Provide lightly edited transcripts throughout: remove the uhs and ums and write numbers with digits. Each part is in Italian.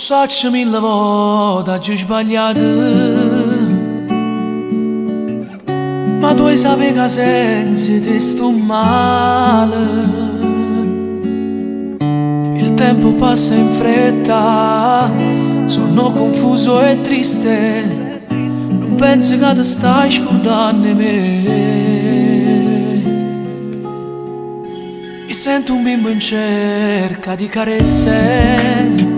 so mille volte oggi sbagliato, ma tu sai che senza te sto male. Il tempo passa in fretta, sono confuso e triste, non penso che ti stai scordando me. Mi sento un bimbo in cerca di carezze,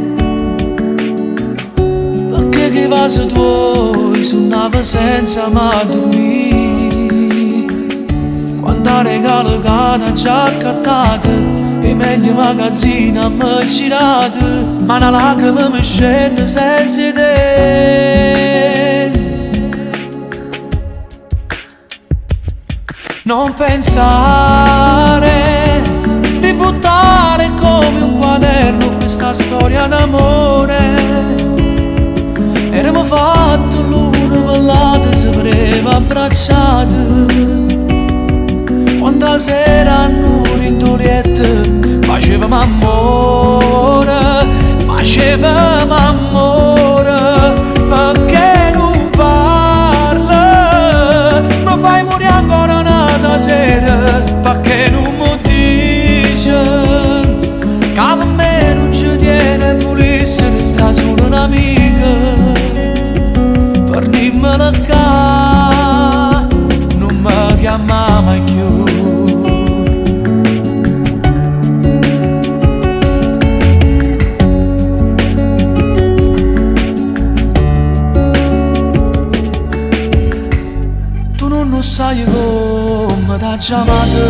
perché che vaso tuoi suonava senza mai dormire. Quando regalo che ha già accattato, e meglio magazzina mi girato, ma una lacrima mi scende senza te. Non pensare di buttare come un quaderno questa storia d'amore. Eravamo fatto l'uno per l'altro, si voleva abbracciato. Quando sera a nuri in duriette facevamo amore, facevamo amore. Perché non parla? Mi fai morire ancora una sera, perché non mi dice che a me non ci tiene pulisse, resta solo un'amica. Fornimmela qua, non mi chiama mai più. Tu non sai come t'ha chiamato,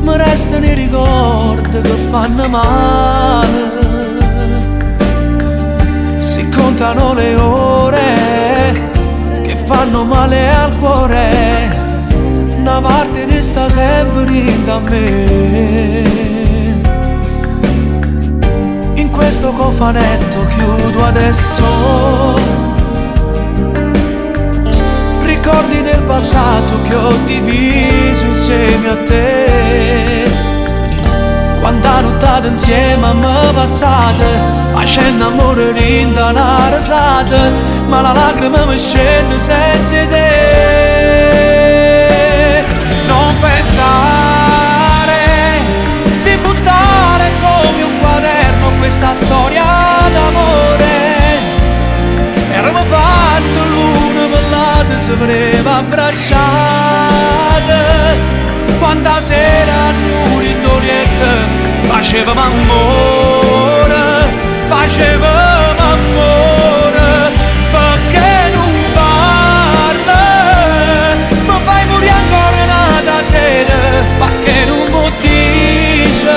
mi restano i ricordi che fanno male. Si contano le ore che fanno male al cuore, una parte di sta sempre da me. In questo cofanetto chiudo adesso ricordi del passato che ho diviso insieme a te. Quanta nottata insieme a me passate, facendo amore rinda una risata, ma la lacrima mi scende senza te. Non pensare di buttare come un quaderno questa storia d'amore. Eravamo fatti l'uno per l'altro, si voleva abbracciate. Quanta sera a nuri in doriette facevamo amore, facevamo amore. Perché non parla? Mi fai morire ancora una sera, perché non mi dice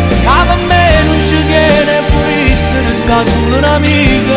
che a me non ci tiene pulisse, resta solo un'amica.